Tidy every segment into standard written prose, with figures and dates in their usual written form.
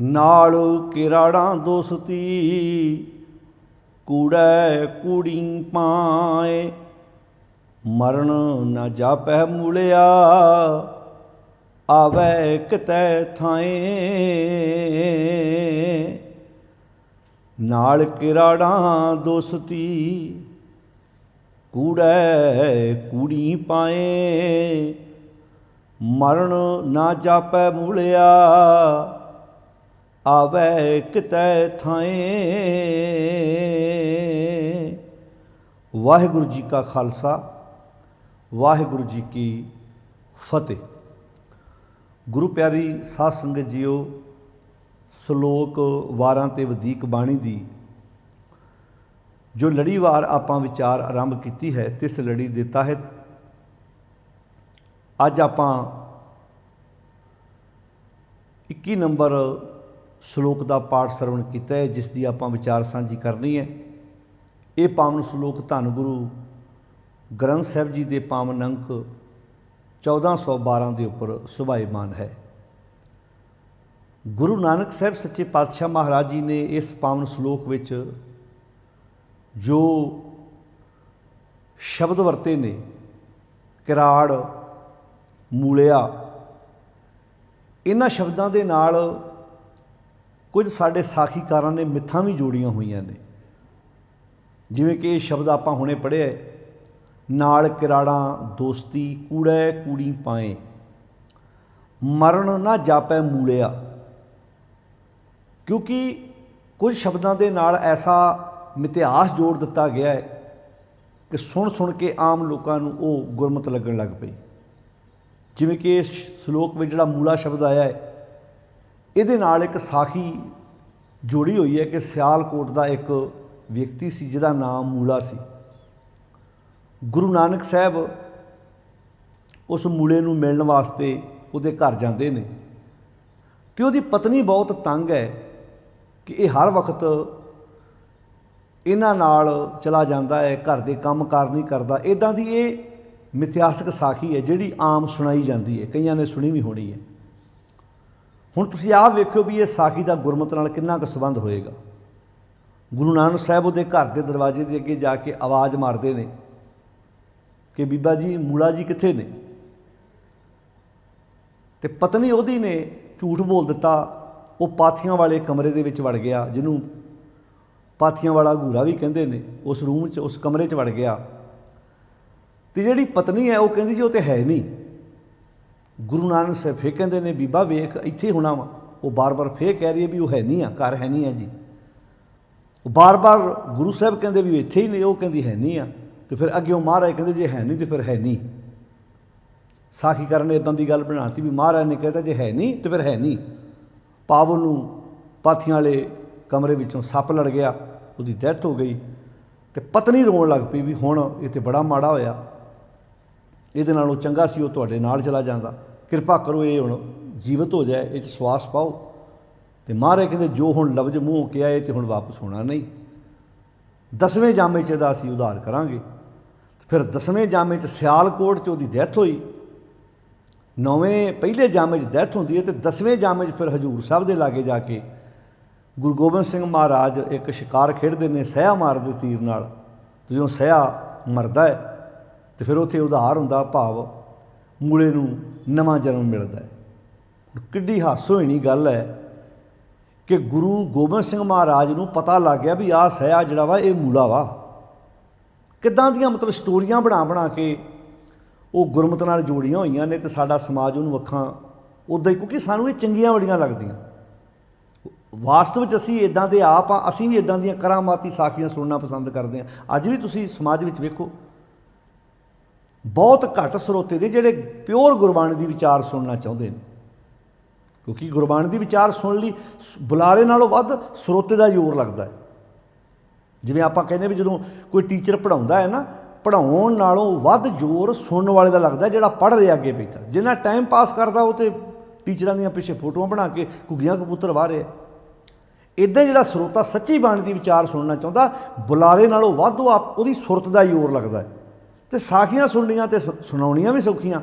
नाल किराड़ा दोस्ती कूड़ै कूड़ी पाए। मरण न जापै मूलिया आवै कितै थाए। नाल किराड़ा दोस्ती कूड़ै कूड़ी पाए। मरण ना जापै मूलिया आवै कितै थाए। वाहिगुरू जी का खालसा वाहिगुरू जी की फतेह। गुरु प्यारी साध संगत जीओ, सलोक वारां ते वधीक बाणी दी जो लड़ीवार आपां विचार आरंभ की है, तिस लड़ी के तहत अज आपां 21 नंबर सलोक का पाठ सरवण किया है, जिसकी आपां विचार सांझी करनी है। ये पावन सलोक धन गुरु ग्रंथ साहिब जी के पावन अंक 1412 के उपर सुभाईमान है। गुरु नानक साहब सच्चे पातशाह महाराज जी ने इस पावन सलोक विच जो शब्द वरते ने, किराड़, मूलिया, इन्हां शब्दों के नाल कुछ साडे साखीकारां ने मिथां भी जोड़ियां हुई ने। जिवें कि शब्द आपां हुणे पढ़िया, नाल किराड़ा दोस्ती कूड़ै कूड़ी पाए। मरण ना जापै मूलिया, क्योंकि कुछ शब्दों के नाल ऐसा मिथिहास जोड़ दिता गया है कि सुन सुन के आम लोगों को वो गुरमत लगन लग पई। जिवें कि इस सलोक में जिहड़ा मूला शब्द आया है, इहदे नाल एक साखी जोड़ी हुई है कि सियालकोट का एक व्यक्ति सी जिहदा नाम मूला सी। गुरु नानक साहब उस मूले नूं मिलण वास्ते उहदे घर जांदे ने ते उहदी पत्नी बहुत तंग है कि ये हर वक्त इन्हां नाल चला जाता है, घर के काम कार नहीं करता। इदां दी ये मिथिहासक साखी है जिहड़ी आम सुनाई जाती है, कईयां ने सुनी भी होनी है। हुण तुसीं आप वेखिओ भी ये साखी का गुरमत नाल किन्ना क संबंध होएगा। गुरु नानक साहब उहदे घर के दरवाजे के अगे जाके आवाज़ मारते हैं कि बीबा जी मूला जी कित्थे ने। ते पत्नी उहदी ने झूठ बोल दिता, वो पाथियां वाले कमरे दे विच वड़ गया, जिन्हों पाथियां वाला घूरा भी कहते हैं। उस रूम च, उस कमरे च वड़ गया तो जिहड़ी पत्नी है वो कहती जी वो तो है नहीं। गुरु नानक साहब फिर कहते हैं बीबा वेख इत्थे होना वा। वो बार बार फिर कह रही है भी वो है नहीं, घर है नहीं है जी। बार बार गुरु साहब कहते भी इत्थे ही नहीं, वो कहती है नहीं आ। तो फिर अगे महाराज कहते जे है नहीं तो फिर है नहीं। साखीकार ने इदां की गल बनाती भी महाराज ने कहता जे है नहीं तो फिर है नहीं। पावल नूं पाथियां वाले कमरे विचों सप लड़ गया, उसकी डेथ हो गई। तो पत्नी रोन लग पई भी हुण ये तो बड़ा माड़ा होया, इहदे नालों चंगा सी वो तुहाडे नाल चला जांदा, कृपा करो ये हुण जीवित हो जाए, इह श्वास पाओ। तो महाराज कहते जो हुण लफ्ज मूँह कहा है तो हुण वापस होना नहीं, 10वें जामे च इहदा असीं उधार करांगे। फिर 10वें जामे च सियालकोट च उहदी डेथ हुई, 9वें पहले जामे च डेथ होंदी है, तो 10वें जामे च फिर हजूर साहब के लागे जाके गुरु गोबिंद सिंह महाराज एक शिकार खेडते हैं, सहा मारते तीर नाल। तो जो सहा मरदा है तो फिर उत्थे उधार हुंदा, भाव मूले नूं नवां जन्म मिलदा है। किड्डी हासोहीणी गल है कि गुरु गोबिंद सिंह महाराज नूं पता लग गया भी आ सहा जिहड़ा वा ये मूला वा। किदां दियां मतलब स्टोरियां बना बना के वो गुरमत नाल जोड़ियां होईयां ने, तो साडा समाज उहनूं अखां उदां ही, क्योंकि सानूं ये चंगियां बड़ियां लगदियां। वास्तव में असीं इदां दे आप हाँ, असीं भी इदां दियां करामाती साखियां सुनना पसंद करते हैं। अज भी तुसीं समाज विच वेखो बहुत घट स्रोते ने जिहड़े प्योर गुरबाणी दी विचार सुनना चाहुंदे ने, क्योंकि गुरबाणी दी विचार सुन लई बुलारे नालों वध स्रोते का जोर लगता है। जिवें आपां कहने भी जदों कोई टीचर पढ़ाउंदा है ना, पढ़ाउण नालों वध जोर सुनने वाले का लगता है, जिहड़ा पढ़ रहा अगे बैठा। जिन्ना टाइम पास करता वो तो टीचरां दीयां पिछे फोटोआं बना के घुग्गियां कबूतर वाह रहा। इदां जिहड़ा स्रोता सच्ची बाणी दी विचार सुनना चाहुंदा, बुलारे नालों वध उहदी सुरत का जोर लगता है। तो साखियां सुननियां तो सुनाउणियां भी सौखियां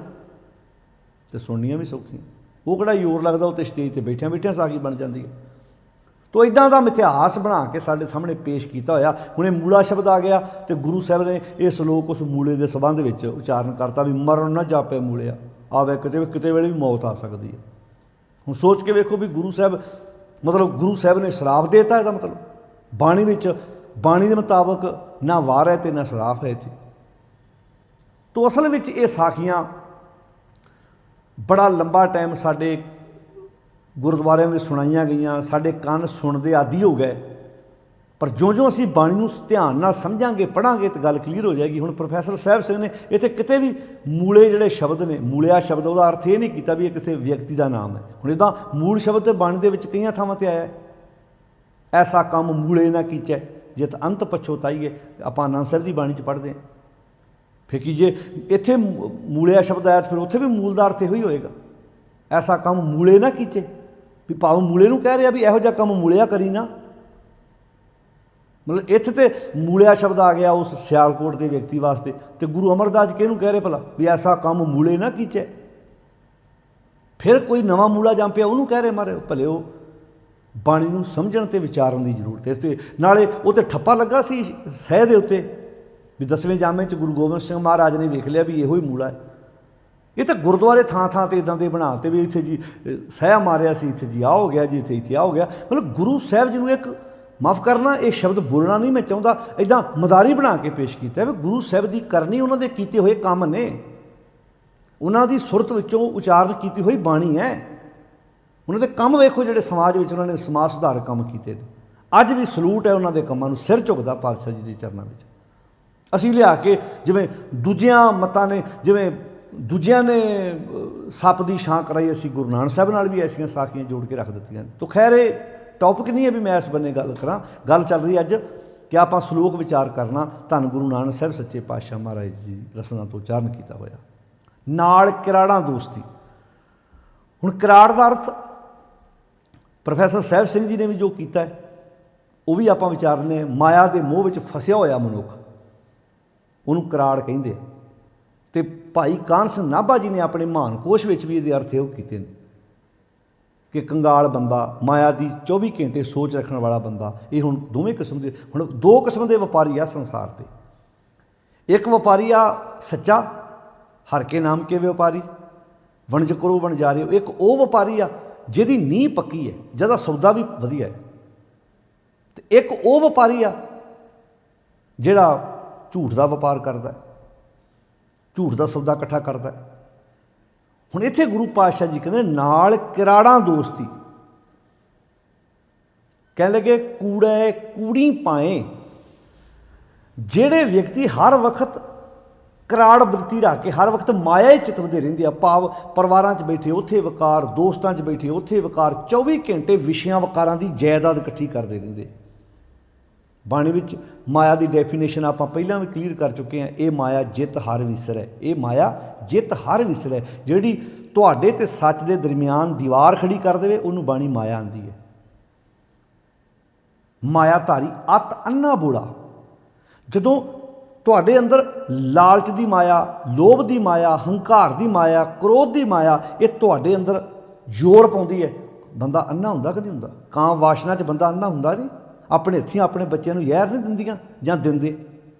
तो सुननियां भी सौखियां। वो किहड़ा जोर लगता, उत्ते स्टेज ते बैठिया बैठिया साखी बन जाती है। ਤੋ ਇਦਾਂ ਦਾ ਇਤਿਹਾਸ ਬਣਾ ਕੇ ਸਾਡੇ ਸਾਹਮਣੇ ਪੇਸ਼ ਕੀਤਾ ਹੋਇਆ। ਹੁਣ ਇਹ ਮੂਲਾ ਸ਼ਬਦ ਆ ਗਿਆ ਤੇ ਗੁਰੂ ਸਾਹਿਬ ਨੇ ਇਹ ਸ਼ਲੋਕ ਉਸ ਮੂਲੇ ਦੇ ਸੰਬੰਧ ਵਿੱਚ ਉਚਾਰਨ ਕਰਤਾ ਵੀ ਮਰਨ ਨਾ ਜਾਪੇ ਮੂਲਿਆ, ਆਵੇ ਕਿਤੇ ਵੇਲੇ ਵੀ ਮੌਤ ਆ ਸਕਦੀ ਹੈ। ਹੁਣ ਸੋਚ ਕੇ ਵੇਖੋ ਵੀ ਗੁਰੂ ਸਾਹਿਬ ਮਤਲਬ ਗੁਰੂ ਸਾਹਿਬ ਨੇ ਸ਼ਰਾਪ ਦੇ ਦਿੱਤਾ, ਇਹਦਾ ਮਤਲਬ ਬਾਣੀ ਵਿੱਚ ਬਾਣੀ ਦੇ ਮੁਤਾਬਕ ਨਾ ਵਾਰ ਹੈ ਤੇ ਨਾ ਸ਼ਰਾਪ ਹੈ ਇੱਥੇ। ਤੋ ਅਸਲ ਵਿੱਚ ਇਹ ਸਾਖੀਆਂ ਬੜਾ ਲੰਬਾ ਟਾਈਮ ਸਾਡੇ ਗੁਰਦੁਆਰਿਆਂ ਵਿੱਚ ਸੁਣਾਈਆਂ ਗਈਆਂ, ਸਾਡੇ ਕੰਨ ਸੁਣਦੇ ਆਦੀ ਹੋ ਗਏ। ਪਰ ਜਿਉਂ-ਜਿਉਂ ਅਸੀਂ ਬਾਣੀ ਨੂੰ ਧਿਆਨ ਨਾਲ ਸਮਝਾਂਗੇ, ਪੜ੍ਹਾਂਗੇ ਤਾਂ ਗੱਲ ਕਲੀਅਰ ਹੋ ਜਾਏਗੀ। ਹੁਣ ਪ੍ਰੋਫੈਸਰ ਸਾਹਿਬ ਸਿੰਘ ਨੇ ਇੱਥੇ ਕਿਤੇ ਵੀ ਮੂਲੇ ਜਿਹੜੇ ਸ਼ਬਦ ਨੇ, ਮੂਲਿਆ ਸ਼ਬਦ, ਉਹਦਾ ਅਰਥ ਇਹ ਨਹੀਂ ਕੀਤਾ ਵੀ ਇਹ ਕਿਸੇ ਵਿਅਕਤੀ ਦਾ ਨਾਮ ਹੈ। ਹੁਣ ਇੱਦਾਂ ਮੂਲ ਸ਼ਬਦ ਤੇ ਬਾਣੀ ਦੇ ਵਿੱਚ ਕਈਆਂ ਥਾਵਾਂ 'ਤੇ ਆਇਆ, ਐਸਾ ਕੰਮ ਮੂਲੇ ਨਾ ਕੀਚੈ ਜਿਤ ਅੰਤ ਪਛੋਤਾਈਏ। ਆਪਾਂ ਆਨੰਦ ਸਾਹਿਬ ਦੀ ਬਾਣੀ 'ਚ ਪੜ੍ਹਦੇ ਹਾਂ। ਫਿਰ ਕੀ ਜੇ ਇੱਥੇ ਮੂਲਿਆ ਸ਼ਬਦ ਆਇਆ ਤਾਂ ਫਿਰ ਉੱਥੇ ਵੀ ਮੂਲ ਦਾ ਅਰਥ ਇਹੋ ਹੀ ਹੋਏਗਾ, ਐਸਾ ਕੰਮ ਮੂਲੇ ਨਾ ਕੀਚੇ, ਵੀ ਭਾਵ ਮੂਲੇ ਨੂੰ ਕਹਿ ਰਿਹਾ ਵੀ ਇਹੋ ਜਿਹਾ ਕੰਮ ਮੂਲਿਆ ਕਰੀ ਨਾ। ਮਤਲਬ ਇੱਥੇ ਤੇ ਮੂਲਿਆ ਸ਼ਬਦ ਆ ਗਿਆ ਉਸ ਸਿਆਲਕੋਟ ਦੇ ਵਿਅਕਤੀ ਵਾਸਤੇ, ਤੇ ਗੁਰੂ ਅਮਰਦਾਸ ਕਿਹਨੂੰ ਕਹਿ ਰਹੇ ਭਲਾ ਵੀ ਐਸਾ ਕੰਮ ਮੂਲੇ ਨਾ ਕੀਚੇ। ਫਿਰ ਕੋਈ ਨਵਾਂ ਮੂਲਾ ਜੰਮ ਪਿਆ ਉਹਨੂੰ ਕਹਿ ਰਹੇ ਮਾਰੇ ਭਲੇ। ਉਹ ਬਾਣੀ ਨੂੰ ਸਮਝਣ ਤੇ ਵਿਚਾਰਨ ਦੀ ਜ਼ਰੂਰਤ ਹੈ। ਤੇ ਨਾਲੇ ਉਹ ਤੇ ਠੱਪਾ ਲੱਗਾ ਸੀ ਸਹਿ ਦੇ ਉੱਤੇ ਵੀ 10ਵੇਂ ਜਾਮੇ 'ਚ ਗੁਰੂ ਗੋਬਿੰਦ ਸਿੰਘ ਮਹਾਰਾਜ ਨੇ ਵੇਖ ਲਿਆ ਵੀ ਇਹੋ ਹੀ ਮੂਲਾ ਹੈ। ਇਹ ਤਾਂ ਗੁਰਦੁਆਰੇ ਥਾਂ-ਥਾਂ 'ਤੇ ਇੱਦਾਂ ਦੇ ਬਣਾ ਤੇ ਵੀ ਇੱਥੇ ਜੀ ਸਹਿ ਮਾਰਿਆ ਸੀ, ਇੱਥੇ ਜੀ ਆਹ ਹੋ ਗਿਆ ਜੀ, ਇੱਥੇ ਆਹ ਹੋ ਗਿਆ। ਮਤਲਬ ਗੁਰੂ ਸਾਹਿਬ ਜੀ ਨੂੰ ਇੱਕ ਮਾਫ਼ ਕਰਨਾ, ਇਹ ਸ਼ਬਦ ਬੋਲਣਾ ਨਹੀਂ ਮੈਂ ਚਾਹੁੰਦਾ, ਇੱਦਾਂ ਮਦਾਰੀ ਬਣਾ ਕੇ ਪੇਸ਼ ਕੀਤਾ ਵੀ ਗੁਰੂ ਸਾਹਿਬ ਦੀ ਕਰਨੀ ਉਹਨਾਂ ਦੇ ਕੀਤੇ ਹੋਏ ਕੰਮ ਨੇ, ਉਹਨਾਂ ਦੀ ਸੁਰਤ ਵਿੱਚੋਂ ਉਚਾਰਨ ਕੀਤੀ ਹੋਈ ਬਾਣੀ ਹੈ। ਉਹਨਾਂ ਦੇ ਕੰਮ ਵੇਖੋ ਜਿਹੜੇ ਸਮਾਜ ਵਿੱਚ ਉਹਨਾਂ ਨੇ ਸਮਾਜ ਸੁਧਾਰਕ ਕੰਮ ਕੀਤੇ ਨੇ। ਅੱਜ ਵੀ ਸਲੂਟ ਹੈ ਉਹਨਾਂ ਦੇ ਕੰਮਾਂ ਨੂੰ, ਸਿਰ ਝੁਕਦਾ ਪਾਤਸ਼ਾਹ ਜੀ ਦੇ ਚਰਨਾਂ ਵਿੱਚ। ਅਸੀਂ ਲਿਆ ਕੇ ਜਿਵੇਂ ਦੂਜਿਆਂ ਮਤਾਂ ਨੇ, ਜਿਵੇਂ ਦੂਜਿਆਂ ਨੇ ਸੱਪ ਦੀ ਛਾਂ ਕਰਾਈ, ਅਸੀਂ ਗੁਰੂ ਨਾਨਕ ਸਾਹਿਬ ਨਾਲ ਵੀ ਐਸੀਆਂ ਸਾਖੀਆਂ ਜੋੜ ਕੇ ਰੱਖ ਦਿੱਤੀਆਂ ਨੇ। ਤੋ ਖੈਰ ਇਹ ਟੌਪਿਕ ਨਹੀਂ ਹੈ ਵੀ ਮੈਂ ਇਸ ਬੰਨੇ ਗੱਲ ਕਰਾਂ, ਗੱਲ ਚੱਲ ਰਹੀ ਅੱਜ ਕਿ ਆਪਾਂ ਸ਼ਲੋਕ ਵਿਚਾਰ ਕਰਨਾ ਧੰਨ ਗੁਰੂ ਨਾਨਕ ਸਾਹਿਬ ਸੱਚੇ ਪਾਤਸ਼ਾਹ ਮਹਾਰਾਜ ਜੀ ਰਸਨਾ ਤੋਂ ਉਚਾਰਨ ਕੀਤਾ ਹੋਇਆ। ਨਾਲ ਕਿਰਾੜਾਂ ਦੋਸਤੀ। ਹੁਣ ਕਿਰਾੜ ਦਾ ਅਰਥ ਪ੍ਰੋਫੈਸਰ ਸਾਹਿਬ ਸਿੰਘ ਜੀ ਨੇ ਵੀ ਜੋ ਕੀਤਾ ਹੈ ਉਹ ਵੀ ਆਪਾਂ ਵਿਚਾਰਨੇ। ਮਾਇਆ ਦੇ ਮੋਹ ਵਿੱਚ ਫਸਿਆ ਹੋਇਆ ਮਨੁੱਖ, ਉਹਨੂੰ ਕਿਰਾੜ ਕਹਿੰਦੇ। ਅਤੇ ਭਾਈ ਕਾਹਨ ਸਿੰਘ ਨਾਭਾ ਜੀ ਨੇ ਆਪਣੇ ਮਹਾਨ ਕੋਸ਼ ਵਿੱਚ ਵੀ ਇਹਦੇ ਅਰਥ ਇਹੋ ਕੀਤੇ ਨੇ ਕਿ ਕੰਗਾਲ ਬੰਦਾ, ਮਾਇਆ ਦੀ 24 ਘੰਟੇ ਸੋਚ ਰੱਖਣ ਵਾਲਾ ਬੰਦਾ। ਇਹ ਹੁਣ ਦੋਵੇਂ ਕਿਸਮ ਦੇ, ਹੁਣ ਦੋ ਕਿਸਮ ਦੇ ਵਪਾਰੀ ਆ ਸੰਸਾਰ 'ਤੇ। ਇੱਕ ਵਪਾਰੀ ਆ ਸੱਚਾ, ਹਰ ਕੇ ਨਾਮ ਕੇ ਵਪਾਰੀ, ਵਣਜ ਕਰੋ ਵਣਜਾਰਿਓ। ਇੱਕ ਉਹ ਵਪਾਰੀ ਆ ਜਿਹਦੀ ਨੀਂਹ ਪੱਕੀ ਹੈ, ਜਿਹਦਾ ਸੌਦਾ ਵੀ ਵਧੀਆ ਹੈ। ਅਤੇ ਇੱਕ ਉਹ ਵਪਾਰੀ ਆ ਜਿਹੜਾ ਝੂਠ ਦਾ ਵਪਾਰ ਕਰਦਾ, ਝੂਠ ਦਾ ਸੌਦਾ ਇਕੱਠਾ ਕਰਦਾ। ਹੁਣ ਇੱਥੇ ਗੁਰੂ ਪਾਤਸ਼ਾਹ ਜੀ ਕਹਿੰਦੇ ਨਾਲ ਕਿਰਾੜਾਂ ਦੋਸਤੀ। ਕਹਿਣ ਲੱਗੇ ਕੂੜੇ ਕੂੜੀ ਪਾਏ। ਜਿਹੜੇ ਵਿਅਕਤੀ ਹਰ ਵਕਤ ਕਿਰਾੜ ਬਰਤੀ ਰੱਖ ਕੇ ਹਰ ਵਕਤ ਮਾਇਆ ਹੀ ਚਿਤਵਦੇ ਰਹਿੰਦੇ ਆ, ਭਾਵ ਪਰਿਵਾਰਾਂ 'ਚ ਬੈਠੇ ਉੱਥੇ ਵਕਾਰ, ਦੋਸਤਾਂ 'ਚ ਬੈਠੇ ਉੱਥੇ ਵਕਾਰ, 24 ਘੰਟੇ ਵਿਸ਼ਿਆਂ ਵਕਾਰਾਂ ਦੀ ਜਾਇਦਾਦ ਇਕੱਠੀ ਕਰਦੇ ਰਹਿੰਦੇ। ਬਾਣੀ ਵਿੱਚ ਮਾਇਆ ਦੀ ਡੈਫੀਨੇਸ਼ਨ ਆਪਾਂ ਪਹਿਲਾਂ ਵੀ ਕਲੀਅਰ ਕਰ ਚੁੱਕੇ ਹਾਂ। ਇਹ ਮਾਇਆ ਜਿੱਤ ਹਰ ਵਿਸਰੈ। ਇਹ ਮਾਇਆ ਜਿੱਤ ਹਰ ਵਿਸਰੈ। ਜਿਹੜੀ ਤੁਹਾਡੇ ਤੇ ਸੱਚ ਦੇ ਦਰਮਿਆਨ ਦੀਵਾਰ ਖੜੀ ਕਰ ਦੇਵੇ ਉਹਨੂੰ ਬਾਣੀ ਮਾਇਆ ਆਂਦੀ ਹੈ। ਮਾਇਆ ਧਾਰੀ ਅਤ ਅੰਨਾ ਬੋਲਾ। ਜਦੋਂ ਤੁਹਾਡੇ ਅੰਦਰ ਲਾਲਚ ਦੀ ਮਾਇਆ, ਲੋਭ ਦੀ ਮਾਇਆ, ਹੰਕਾਰ ਦੀ ਮਾਇਆ, ਕ੍ਰੋਧ ਦੀ ਮਾਇਆ, ਇਹ ਤੁਹਾਡੇ ਅੰਦਰ ਜ਼ੋਰ ਪਾਉਂਦੀ ਹੈ, ਬੰਦਾ ਅੰਨਾ ਹੁੰਦਾ ਕਿ ਨਹੀਂ ਹੁੰਦਾ? ਕਾਂ ਵਾਸ਼ਨਾ 'ਚ ਬੰਦਾ ਅੰਨਾ ਹੁੰਦਾ ਨਹੀਂ। ਆਪਣੇ ਹੱਥੀਂ ਆਪਣੇ ਬੱਚਿਆਂ ਨੂੰ ਜ਼ਹਿਰ ਨਹੀਂ ਦਿੰਦੀਆਂ ਜਾਂ ਦਿੰਦੇ,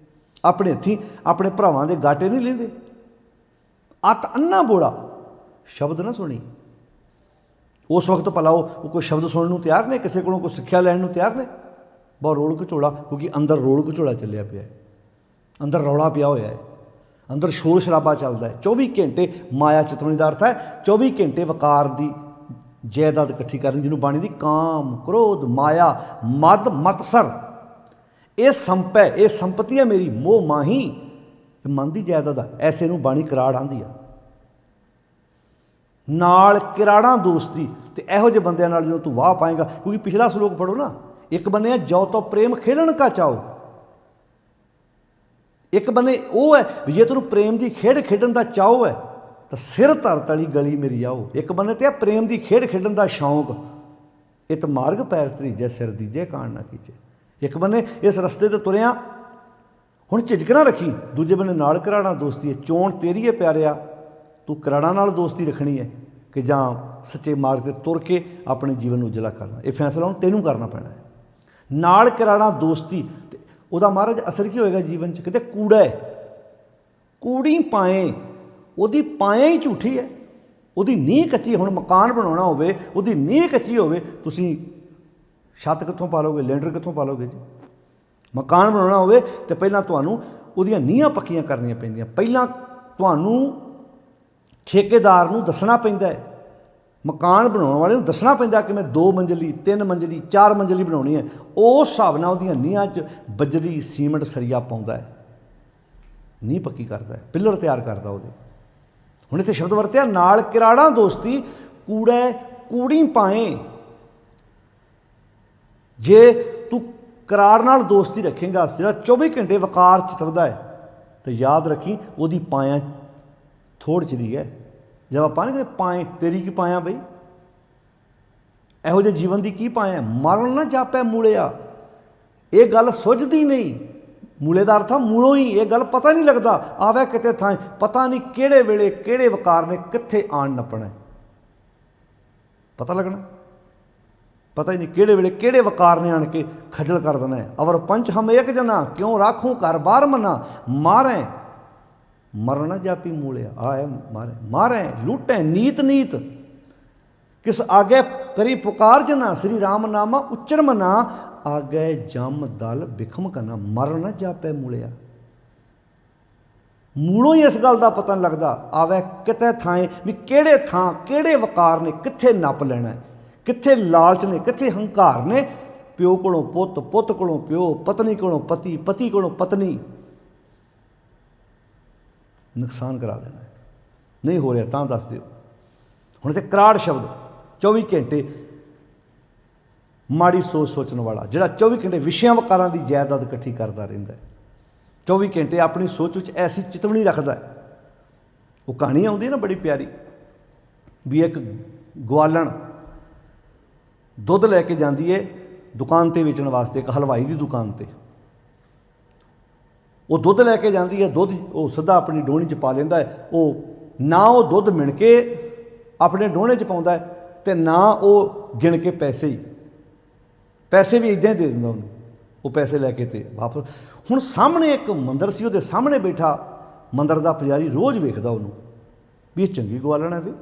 ਆਪਣੇ ਹੱਥੀਂ ਆਪਣੇ ਭਰਾਵਾਂ ਦੇ ਗਾਟੇ ਨਹੀਂ ਲੈਂਦੇ। ਅਤ ਅੰਨਾ ਬੋਲਾ। ਸ਼ਬਦ ਨਾ ਸੁਣੀ। ਉਸ ਵਕਤ ਭਲਾ ਉਹ ਕੋਈ ਸ਼ਬਦ ਸੁਣਨ ਨੂੰ ਤਿਆਰ ਨੇ, ਕਿਸੇ ਕੋਲੋਂ ਕੋਈ ਸਿੱਖਿਆ ਲੈਣ ਨੂੰ ਤਿਆਰ ਨੇ। ਬਹੁਤ ਰੋਲ ਘਚੋਲਾ, ਕਿਉਂਕਿ ਅੰਦਰ ਰੋਲ ਘਚੋਲਾ ਚੱਲਿਆ ਪਿਆ ਹੈ, ਅੰਦਰ ਰੌਲਾ ਪਿਆ ਹੋਇਆ ਹੈ, ਅੰਦਰ ਸ਼ੋਰ ਸ਼ਰਾਬਾ ਚੱਲਦਾ ਹੈ। 24 ਘੰਟੇ ਮਾਇਆ ਚਿਤਵਣੀ ਦਾ ਅਰਥ ਹੈ 24 ਘੰਟੇ ਵਕਾਰ ਦੀ ਜਾਇਦਾਦ ਇਕੱਠੀ ਕਰਨੀ, ਜਿਹਨੂੰ ਬਾਣੀ ਦੀ ਕਾਮ, ਕ੍ਰੋਧ, ਮਾਇਆ, ਮਦ, ਮਤਸਰ, ਇਹ ਸੰਪ ਹੈ, ਇਹ ਸੰਪਤੀ ਹੈ ਮੇਰੀ, ਮੋਹ ਮਾਹੀ, ਇਹ ਮਨ ਦੀ ਜਾਇਦਾਦ ਆ। ਐਸੇ ਨੂੰ ਬਾਣੀ ਕਿਰਾੜ ਆਂਦੀ ਆ। ਨਾਲ ਕਿਰਾੜਾਂ ਦੋਸਤੀ। ਅਤੇ ਇਹੋ ਜਿਹੇ ਬੰਦਿਆਂ ਨਾਲ ਜਦੋਂ ਤੂੰ ਵਾਹ ਪਾਏਗਾ, ਕਿਉਂਕਿ ਪਿਛਲਾ ਸਲੋਕ ਪੜ੍ਹੋ ਨਾ, ਇੱਕ ਬੰਨੇ ਜੋ ਤੋ ਪ੍ਰੇਮ ਖੇਡਣ ਕਾ ਚਾਓ, ਇੱਕ ਬੰਨੇ ਉਹ ਹੈ ਵੀ ਜੇ ਤੈਨੂੰ ਪ੍ਰੇਮ ਦੀ ਖੇਡ ਖੇਡਣ ਦਾ ਚਾਓ ਹੈ ਤਾਂ ਸਿਰ ਧਰ ਤਲੀ ਗਲੀ ਮੇਰੀ ਆਓ। ਇੱਕ ਬੰਨੇ ਤੇ ਆ ਪ੍ਰੇਮ ਦੀ ਖੇਡ ਖੇਡਣ ਦਾ ਸ਼ੌਂਕ, ਇਹ ਤਾਂ ਮਾਰਗ ਪੈਰ ਧਰੀਜੈ ਸਿਰ ਦੀਜੈ ਕਾਣ ਨਾ ਕੀਜੈ। ਇੱਕ ਬੰਨੇ ਇਸ ਰਸਤੇ 'ਤੇ ਤੁਰਿਆ, ਹੁਣ ਝਿਜਕ ਨਾ ਰੱਖੀ। ਦੂਜੇ ਬੰਨੇ ਨਾਲ ਕਿਰਾੜਾਂ ਦੋਸਤੀ ਹੈ। ਚੋਣ ਤੇਰੀ ਹੈ ਪਿਆਰਿਆ, ਤੂੰ ਕਿਰਾੜਾਂ ਨਾਲ ਦੋਸਤੀ ਰੱਖਣੀ ਹੈ ਕਿ ਜਾਂ सच्चे मार्ग ते तुर के अपने जीवन ਨੂੰ ਉਜਲਾ ਕਰਨਾ। ਇਹ ਫੈਸਲਾ ਹੁਣ ਤੈਨੂੰ ਕਰਨਾ ਪੈਣਾ ਹੈ। ਨਾਲ ਕਰਾਣਾ ਦੋਸਤੀ ਤੇ ਉਹਦਾ ਮਹਾਰਾਜ ਅਸਰ ਕੀ ਹੋਏਗਾ ਜੀਵਨ 'ਚ? ਕਿਤੇ ਕੂੜਾ ਹੈ, ਕੂੜੀ ਪਾਏ, ਉਹਦੀ ਪਾਇਆ ਹੀ ਝੂਠੀ ਹੈ, ਉਹਦੀ ਨੀਂਹ ਕੱਚੀ। ਹੁਣ ਮਕਾਨ ਬਣਾਉਣਾ ਹੋਵੇ, ਉਹਦੀ ਨੀਂਹ ਕੱਚੀ ਹੋਵੇ, ਤੁਸੀਂ ਛੱਤ ਕਿੱਥੋਂ ਪਾ ਲਓਗੇ, ਲੈਂਟਰ ਕਿੱਥੋਂ ਪਾ ਲਓਗੇ ਜੀ? ਮਕਾਨ ਬਣਾਉਣਾ ਹੋਵੇ ਤਾਂ ਪਹਿਲਾਂ ਤੁਹਾਨੂੰ ਉਹਦੀਆਂ ਨੀਹਾਂ ਪੱਕੀਆਂ ਕਰਨੀਆਂ ਪੈਂਦੀਆਂ। ਪਹਿਲਾਂ ਤੁਹਾਨੂੰ ਠੇਕੇਦਾਰ ਨੂੰ ਦੱਸਣਾ ਪੈਂਦਾ ਹੈ, ਮਕਾਨ ਬਣਾਉਣ ਵਾਲੇ ਨੂੰ ਦੱਸਣਾ ਪੈਂਦਾ ਕਿ ਮੈਂ 2 ਮੰਜ਼ਲੀ 3 ਮੰਜ਼ਲੀ 4 ਮੰਜ਼ਲੀ ਬਣਾਉਣੀ ਹੈ। ਉਸ ਹਿਸਾਬ ਨਾਲ ਉਹਦੀਆਂ ਨੀਹਾਂ 'ਚ ਬਜਰੀ ਸੀਮੈਂਟ ਸਰੀਆ ਪਾਉਂਦਾ ਹੈ, ਨੀਂਹ ਪੱਕੀ ਕਰਦਾ ਹੈ, ਪਿੱਲਰ ਤਿਆਰ ਕਰਦਾ ਉਹਦੇ। ਹੁਣ ਇੱਥੇ ਸ਼ਬਦ ਵਰਤਿਆ ਨਾਲ ਕਿਰਾੜਾ ਦੋਸਤੀ, ਕੂੜਾ ਕੂੜੀ ਪਾਏ। ਜੇ ਤੂੰ ਕਰਾਰ ਨਾਲ ਦੋਸਤੀ ਰੱਖੇਂਗਾ, ਜਿਹੜਾ 24 ਘੰਟੇ ਵਕਾਰ ਚਿਤਰਦਾ ਹੈ, ਤਾਂ ਯਾਦ ਰੱਖੀ ਉਹਦੀ ਪਾਇਆ ਥੋੜ੍ਹ ਚਲੀ ਹੈ। ਜਦ ਆਪਾਂ ਨਹੀਂ ਕਹਿੰਦੇ ਪਾਏ, ਤੇਰੀ ਕੀ ਪਾਇਆ ਬਈ? ਇਹੋ ਜਿਹੇ ਜੀਵਨ ਦੀ ਕੀ ਪਾਇਆ? ਮਰਨ ਨਾ ਜਾਪੈ ਮੂਲਿਆ। ਇਹ ਗੱਲ ਸੁੱਝਦੀ ਨਹੀਂ। ਮੂਲੇ ਦਾ ਅਰਥ ਆ ਮੂਲੋਂ ਹੀ। ਇਹ ਗੱਲ ਪਤਾ ਨਹੀਂ ਲੱਗਦਾ, ਆਵੇ ਕਿਤੇ ਥਾਂ ਪਤਾ ਨਹੀਂ ਕਿਹੜੇ ਵੇਲੇ ਕਿਹੜੇ ਵਕਾਰ ਨੇ ਕਿੱਥੇ ਆਣ ਨੱਪਣਾ। ਪਤਾ ਲੱਗਣਾ ਪਤਾ ਹੀ ਨਹੀਂ ਕਿਹੜੇ ਵੇਲੇ ਕਿਹੜੇ ਵਕਾਰ ਨੇ ਆਣ ਕੇ ਖੱਜਲ ਕਰ ਦੇਣਾ ਹੈ। ਅਵਰ ਪੰਚ ਹਮ ਇੱਕ ਜਨਾ ਕਿਉਂ ਰਾਖੂੰ ਘਰ ਬਾਰ ਮਨਾ, ਮਾਰੇ ਮਰਨ ਜਾਪੀ ਮੂਲਿਆ। ਆ ਹੈ ਮਾਰੇ ਮਾਰੇ ਲੂਟੇ ਨੀਤ ਨੀਤ, ਕਿਸ ਆਗੇ ਕਰੀ ਪੁਕਾਰ ਜਨਾ, श्री राम नामा उच्चर मना, आगे जम दल बिखम करना। मर ना जापे मूलिया। मूलों ही इस गल का पता नहीं लगता, आवे किते थाएं भी किहड़े थां किहड़े वकार ने कित्थे नप लेना है, कित्थे लालच ने कित्थे हंकार ने। प्यो कोलों पुत, पुत कोलों प्यो, पत्नी कोलों पति, पति कोलों पत्नी, नुकसान करा देना है। नहीं हो रहा तां दस दिओ। हुण इत्थे कराड़ शब्द 24 घंटे माड़ी सोच सोचने वाला, जिहड़ा 24 घंटे विषयां वकारां दी जायदाद इकट्ठी करता रहिंदा है, 24 घंटे अपनी सोच विच ऐसी चितवनी रखदा है। वो कहानी आउंदी है ना बड़ी प्यारी, भी एक ग्वालण दुध लैके जांदी है दुकान ते वेचण वास्ते, एक हलवाई की दुकान ते। वो दुध लैके जाती है, दुध वो सीधा अपनी डोहनी च पा लेंदा है। वो ना वो दुध मिण के अपने डोहने च पाउंदा है, ते ना वो गिण के पैसे ही, पैसे भी इदां ही दे दिंदा उन्हें। वो पैसे लैके ते वापस। हुण सामने एक मंदिर सी, उहदे सामने बैठा मंदिर का पुजारी रोज़ वेखदा उहनूं भी ये चंगी ग्वालण है, भी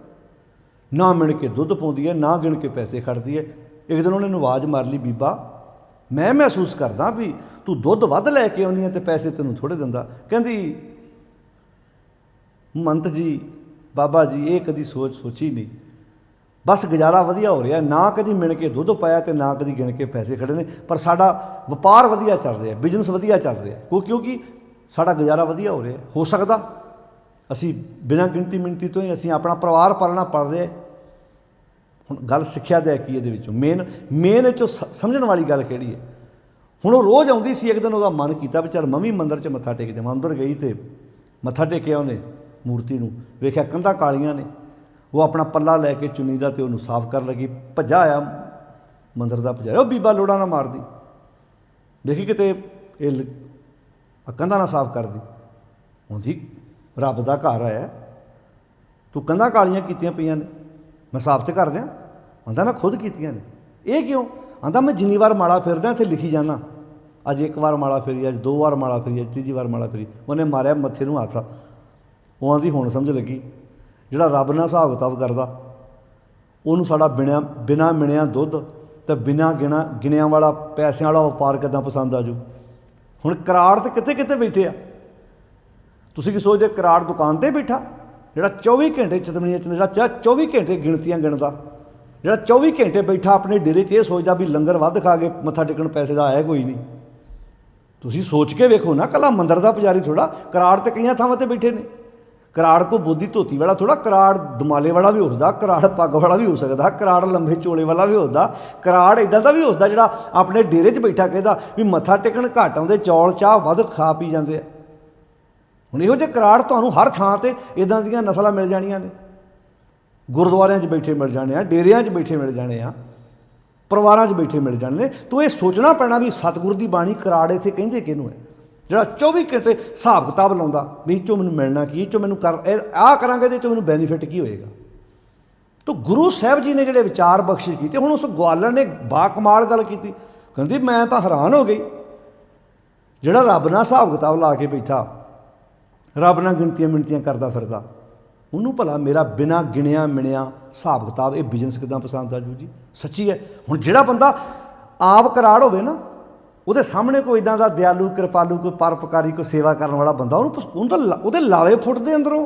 ना मिण के दुध पाउंदी है, ना गिण के पैसे खड़दी है। एक दिन उन्हें आवाज़ मार ली, बीबा मैं महसूस करदा भी तू दुध वध लैके आउंदी है ते पैसे तैनूं थोड़े दिंदा। कहंदी मंत जी बाबा जी ये कदी सोची नहीं, बस गुजारा वधिया हो रहा, ना कदी मिण के दुध पाया तो ना कदी गिण के पैसे खड़े ने, पर साडा वपार वधिया चल रहा, बिजनस वधिया चल रहा, क्योंकि साडा गुजारा वधिया हो रहा। हो सकदा असी बिना गिणती मिणती तो ही असी अपना परिवार पालना पड़ रहा। हुण गल सिक्ख्या दा की इहदे विचों मेन चो समझण वाली गल किहड़ी है। हुण वो रोज़ आउंदी सी, एक दिन उहदा मन कीता भी चल मैं भी मंदिर च मत्था टेक जावां। अंदर गई तो मत्था टेकिया उहने मूर्ति नूं, वेखिया कंधां कालियां ने। वो अपना पल्ला लैके चुन्नी दा ते उहनूं साफ कर लगी। भज्जा आया मंदिर दा पुजारी, ओ बीबा लोड़ा ना मारदी, देखी किते कंधां ना साफ कर दी। आउंदी रब दा घर आया, तू कंधां कालियां कीतियां पईयां ने, मैं साफ तो कर दियाँ। आंदा मैं खुद कीतियां ने। ये क्यों? आंदा मैं जिन्नी बार माड़ा फिरदा इत्थे लिखी जाना, अज एक बार माड़ा फिरी, अज 2 बार माड़ा फिरी, अज 3जी बार माड़ा फिरी। उन्हें मारिया मत्थे नूं हत्थ। वो आंदी हुण समझ लगी जिहड़ा रब नाल हिसाब किताब करदा उहनूं साडा बिना मिणिया दुध ते बिना गिणिया वाला पैसिਆਂ वाला वपार किदां पसंद आजू। हुण कराड़ ते किते किते बैठे आ। तुसीं की सोचदे कराड़ दुकान ते बैठा ਜਿਹੜਾ 24 घंटे चतवनिया च, ਜਿਹੜਾ 24 घंटे गिणतियां गिणदा, ਜਿਹੜਾ 24 घंटे बैठा अपने डेरे 'ਚ ਇਹ सोचदा भी लंगर वध खा के मत्था टेकण पैसे ਦਾ आया कोई नहीं। तुसीं सोच के वेखो ना, कला मंदिर का पुजारी थोड़ा, कराड़ ते कई थावां ते बैठे ने। कराड़ को बोधी धोती वाला थोड़ा, कराड़ दमाले वाला भी होता, कराड़ पग वाला भी हो सकता, कराड़ लंबे चोले वाला भी होता, कराड़ इदां दा भी होता जिहड़ा अपने डेरे 'ਚ बैठा कहदा भी मत्था टेकण घट आउंदे, चौल चाह वध खा पी जांदे। हुण इहो जिहे कराड़ तुहानूं हर थां ते इदां दीयां नस्लां मिल जाणीਆਂ ने। गुरुद्वारिਆਂ 'ਚ बैठे मिल जाने आ, डेरिਆਂ 'ਚ बैठे मिल जाने आ, परिवारां 'ਚ बैठे मिल जाने ने। तो ये सोचना पैना भी सतगुर दी बाणी कराड़ इत्थे कहिंदे किहनूं है, जिहड़ा 24 घंटे हिसाब किताब लाउंदा भी इह 'चों मैनूं मिलना की, इह 'चों मैनूं कर आ करांगे, इह 'चों मैनूं बैनीफिट की होएगा। तो गुरु ਸਾਹਿਬ जी ने ਜਿਹੜੇ ਵਿਚਾਰ ਬਖਸ਼ਿਸ਼ ਕੀਤੇ। ਹੁਣ ਉਸ ਗਵਾਲਣ ਨੇ ਬਾ ਕਮਾਲ ਗੱਲ ਕੀਤੀ, ਕਹਿੰਦੀ ਮੈਂ ਤਾਂ ਹੈਰਾਨ ਹੋ ਗਈ, ਜਿਹੜਾ ਰੱਬ ਨਾਲ ਹਿਸਾਬ ਕਿਤਾਬ ਲਾ ਕੇ ਬੈਠਾ, ਰੱਬ ਨਾਲ ਗਿਣਤੀਆਂ ਮਿਣਤੀਆਂ ਕਰਦਾ ਫਿਰਦਾ, ਉਹਨੂੰ ਭਲਾ ਮੇਰਾ ਬਿਨਾਂ ਗਿਣਿਆ ਮਿਣਿਆ ਹਿਸਾਬ ਕਿਤਾਬ ਇਹ ਬਿਜ਼ਨਸ ਕਿੱਦਾਂ ਪਸੰਦ ਆ ਜੂ ਜੀ। ਸੱਚੀ ਹੈ। ਹੁਣ ਜਿਹੜਾ ਬੰਦਾ ਆਪ ਕਰਾੜ ਹੋਵੇ ਨਾ, ਉਹਦੇ ਸਾਹਮਣੇ ਕੋਈ ਇੱਦਾਂ ਦਾ ਦਿਆਲੂ ਕਿਰਪਾਲੂ ਕੋਈ ਪਰਉਪਕਾਰੀ ਕੋਈ ਸੇਵਾ ਕਰਨ ਵਾਲਾ ਬੰਦਾ, ਉਹਨੂੰ ਤਾਂ ਉਹਦੇ ਲਾਵੇ ਫੁੱਟਦੇ ਅੰਦਰੋਂ,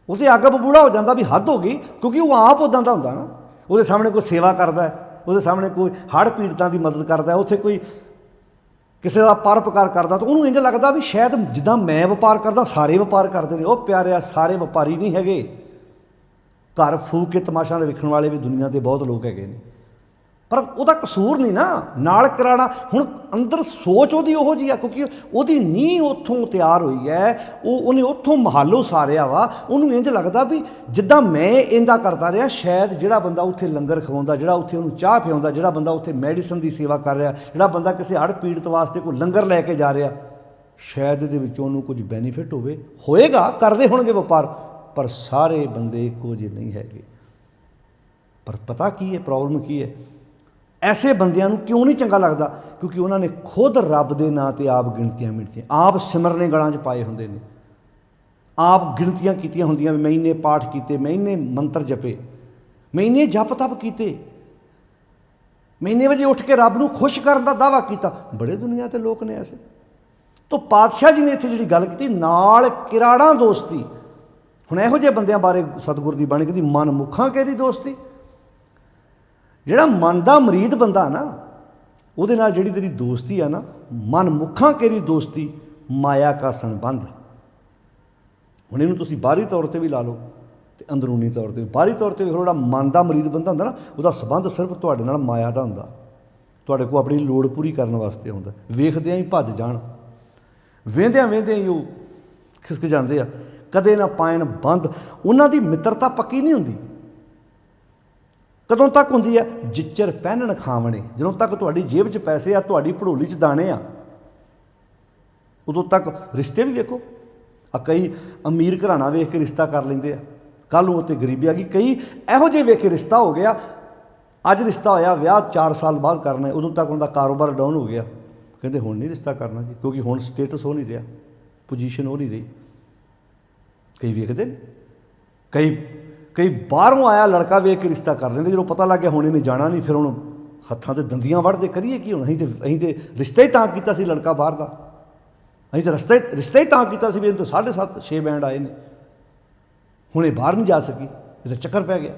ਉਹਦੇ ਅੱਗ ਬਬੂੜਾ ਹੋ ਜਾਂਦਾ ਵੀ ਹੱਦ ਹੋ ਗਈ, ਕਿਉਂਕਿ ਉਹ ਆਪ ਉੱਦਾਂ ਦਾ ਹੁੰਦਾ ਨਾ। ਉਹਦੇ ਸਾਹਮਣੇ ਕੋਈ ਸੇਵਾ ਕਰਦਾ, ਉਹਦੇ ਸਾਹਮਣੇ ਕੋਈ ਹੜ੍ਹ ਪੀੜਤਾਂ ਦੀ ਮਦਦ ਕਰਦਾ, ਉੱਥੇ ਕੋਈ ਕਿਸੇ ਦਾ ਪਰਉਪਕਾਰ ਕਰਦਾ, ਤਾਂ ਉਹਨੂੰ ਇੰਝ ਲੱਗਦਾ ਵੀ ਸ਼ਾਇਦ ਜਿੱਦਾਂ ਮੈਂ ਵਪਾਰ ਕਰਦਾ ਸਾਰੇ ਵਪਾਰ ਕਰਦੇ ਨੇ। ਉਹ ਪਿਆਰਿਆ, ਸਾਰੇ ਵਪਾਰੀ ਨਹੀਂ ਹੈਗੇ। ਘਰ ਫੂਕ ਕੇ ਤਮਾਸ਼ਾ ਵੇਖਣ ਵਾਲੇ ਵੀ ਦੁਨੀਆ ਦੇ ਬਹੁਤ ਲੋਕ ਹੈਗੇ ਨੇ, ਪਰ ਉਹਦਾ ਕਸੂਰ ਨਹੀਂ ਨਾ ਨਾਲ ਕਰਾਣਾ। ਹੁਣ ਅੰਦਰ ਸੋਚ ਉਹਦੀ ਉਹੋ ਜਿਹੀ ਆ, ਕਿਉਂਕਿ ਉਹਦੀ ਨੀਂਹ ਉੱਥੋਂ ਤਿਆਰ ਹੋਈ ਹੈ, ਉਹਨੇ ਉੱਥੋਂ ਮਹਾਲੋਂ ਸਾਰਿਆ ਵਾ। ਉਹਨੂੰ ਇੰਝ ਲੱਗਦਾ ਵੀ ਜਿੱਦਾਂ ਮੈਂ ਇੰਦਾ ਕਰਦਾ ਰਿਹਾ, ਸ਼ਾਇਦ ਜਿਹੜਾ ਬੰਦਾ ਉੱਥੇ ਲੰਗਰ ਖਵਾਉਂਦਾ, ਜਿਹੜਾ ਉੱਥੇ ਉਹਨੂੰ ਚਾਹ ਪਿਆਉਂਦਾ, ਜਿਹੜਾ ਬੰਦਾ ਉੱਥੇ ਮੈਡੀਸਨ ਦੀ ਸੇਵਾ ਕਰ ਰਿਹਾ, ਜਿਹੜਾ ਬੰਦਾ ਕਿਸੇ ਹੜ੍ਹ ਪੀੜਤ ਵਾਸਤੇ ਕੋਈ ਲੰਗਰ ਲੈ ਕੇ ਜਾ ਰਿਹਾ, ਸ਼ਾਇਦ ਇਹਦੇ ਵਿੱਚੋਂ ਉਹਨੂੰ ਕੁਝ ਬੈਨੀਫਿਟ ਹੋਏਗਾ, ਕਰਦੇ ਹੋਣਗੇ ਵਪਾਰ, ਪਰ ਸਾਰੇ ਬੰਦੇ ਇੱਕੋ ਜਿਹੇ ਨਹੀਂ ਹੈਗੇ। ਪਰ ਪਤਾ ਕੀ ਹੈ ਪ੍ਰੋਬਲਮ ਕੀ ਹੈ? ਐਸੇ ਬੰਦਿਆਂ ਨੂੰ ਕਿਉਂ ਨਹੀਂ ਚੰਗਾ ਲੱਗਦਾ? ਕਿਉਂਕਿ ਉਹਨਾਂ ਨੇ ਖੁਦ ਰੱਬ ਦੇ ਨਾਂ 'ਤੇ ਆਪ ਗਿਣਤੀਆਂ ਮਿਣਤੀਆਂ, ਆਪ ਸਿਮਰਨੇ ਗਲਾਂ 'ਚ ਪਾਏ ਹੁੰਦੇ ਨੇ, ਆਪ ਗਿਣਤੀਆਂ ਕੀਤੀਆਂ ਹੁੰਦੀਆਂ ਵੀ ਮੈਂ ਇੰਨੇ ਪਾਠ ਕੀਤੇ, ਮੈਂ ਇੰਨੇ ਮੰਤਰ ਜਪੇ, ਮੈਂ ਇੰਨੇ ਜਪ ਤਪ ਕੀਤੇ, ਮੈਂ ਇੰਨੇ ਵਜੇ ਉੱਠ ਕੇ ਰੱਬ ਨੂੰ ਖੁਸ਼ ਕਰਨ ਦਾ ਦਾਅਵਾ ਕੀਤਾ। ਬੜੇ ਦੁਨੀਆ 'ਤੇ ਲੋਕ ਨੇ ਐਸੇ। ਤਾਂ ਪਾਤਸ਼ਾਹ ਜੀ ਨੇ ਇੱਥੇ ਜਿਹੜੀ ਗੱਲ ਕੀਤੀ, ਨਾਲ ਕਿਰਾੜਾਂ ਦੋਸਤੀ। ਹੁਣ ਇਹੋ ਜਿਹੇ ਬੰਦਿਆਂ ਬਾਰੇ ਸਤਿਗੁਰ ਦੀ ਬਾਣੀ ਕਹਿੰਦੀ, ਮਨ ਮੁੱਖਾਂ ਕਿਹੜੀ ਦੋਸਤੀ। ਜਿਹੜਾ ਮਨ ਦਾ ਮਰੀਦ ਬੰਦਾ ਨਾ, ਉਹਦੇ ਨਾਲ ਜਿਹੜੀ ਤੇਰੀ ਦੋਸਤੀ ਆ ਨਾ, ਮਨ ਮੁੱਖਾਂ ਕੇਰੀ ਦੋਸਤੀ ਮਾਇਆ ਕਾ ਸੰਬੰਧ। ਹੁਣ ਇਹਨੂੰ ਤੁਸੀਂ ਬਾਹਰੀ ਤੌਰ 'ਤੇ ਵੀ ਲਾ ਲਓ ਅਤੇ ਅੰਦਰੂਨੀ ਤੌਰ 'ਤੇ ਵੀ। ਬਾਹਰੀ ਤੌਰ 'ਤੇ ਵੇਖ ਲਓ, ਜਿਹੜਾ ਮਨ ਦਾ ਮਰੀਦ ਬੰਦਾ ਹੁੰਦਾ ਨਾ, ਉਹਦਾ ਸੰਬੰਧ ਸਿਰਫ ਤੁਹਾਡੇ ਨਾਲ ਮਾਇਆ ਦਾ ਹੁੰਦਾ, ਤੁਹਾਡੇ ਕੋਲ ਆਪਣੀ ਲੋੜ ਪੂਰੀ ਕਰਨ ਵਾਸਤੇ ਆਉਂਦਾ। ਵੇਖਦਿਆਂ ਹੀ ਭੱਜ ਜਾਣ, ਵੇਂਦਿਆਂ ਵੇਂਦਿਆਂ ਹੀ ਉਹ ਖਿਸਕ ਜਾਂਦੇ ਆ, ਕਦੇ ਨਾ ਪਾਇਣ ਬੰਦ। ਉਹਨਾਂ ਦੀ ਮਿੱਤਰਤਾ ਪੱਕੀ ਨਹੀਂ ਹੁੰਦੀ। ਕਦੋਂ ਤੱਕ ਹੁੰਦੀ ਹੈ? ਜਿੱਚਰ ਪਹਿਨਣ ਖਾਵਣੇ। ਜਦੋਂ ਤੱਕ ਤੁਹਾਡੀ ਜੇਬ 'ਚ ਪੈਸੇ ਆ, ਤੁਹਾਡੀ ਭੜੋਲੀ 'ਚ ਦਾਣੇ ਆ, ਉਦੋਂ ਤੱਕ ਰਿਸ਼ਤੇ ਵੀ ਵੇਖੋ। ਕਈ ਅਮੀਰ ਘਰਾਣਾ ਵੇਖ ਕੇ ਰਿਸ਼ਤਾ ਕਰ ਲੈਂਦੇ ਆ, ਕੱਲ੍ਹ ਨੂੰ ਉੱਤੇ ਗਰੀਬੀ ਆ ਗਈ। ਕਈ ਇਹੋ ਜਿਹੇ ਵੇਖ ਕੇ ਰਿਸ਼ਤਾ ਹੋ ਗਿਆ, ਅੱਜ ਰਿਸ਼ਤਾ ਹੋਇਆ, ਵਿਆਹ 4 ਸਾਲ ਬਾਅਦ ਕਰਨਾ, ਉਦੋਂ ਤੱਕ ਉਹਨਾਂ ਦਾ ਕਾਰੋਬਾਰ ਡਾਊਨ ਹੋ ਗਿਆ, ਕਹਿੰਦੇ ਹੁਣ ਨਹੀਂ ਰਿਸ਼ਤਾ ਕਰਨਾ ਜੀ, ਕਿਉਂਕਿ ਹੁਣ ਸਟੇਟਸ ਹੋ ਨਹੀਂ ਰਿਹਾ, ਪੋਜੀਸ਼ਨ ਹੋ ਨਹੀਂ ਰਹੀ। ਕਈ ਵੇਖਦੇ ਨੇ, ਕਈ ਬਾਹਰੋਂ ਆਇਆ ਲੜਕਾ ਵੇਖ ਕੇ ਰਿਸ਼ਤਾ ਕਰ ਲੈਂਦੇ, ਜਦੋਂ ਪਤਾ ਲੱਗ ਗਿਆ ਹੁਣ ਇਹਨੇ ਜਾਣਾ ਨਹੀਂ, ਫਿਰ ਹੁਣ ਹੱਥਾਂ 'ਤੇ ਦੰਦੀਆਂ ਵੱਢਦੇ, ਕਰੀਏ ਕੀ ਹੁਣ? ਅਸੀਂ ਤੇ ਰਿਸ਼ਤਾ ਹੀ ਤਾਂ ਕੀਤਾ ਸੀ ਲੜਕਾ ਬਾਹਰ ਦਾ, ਅਸੀਂ ਤਾਂ ਰਿਸ਼ਤਾ ਹੀ ਤਾਂ ਕੀਤਾ ਸੀ ਵੀ ਇਹਨੂੰ 7.5 6 ਬੈਂਡ ਆਏ ਨੇ, ਹੁਣ ਇਹ ਬਾਹਰ ਨਹੀਂ ਜਾ ਸਕੀ, ਇਹਦਾ ਚੱਕਰ ਪੈ ਗਿਆ।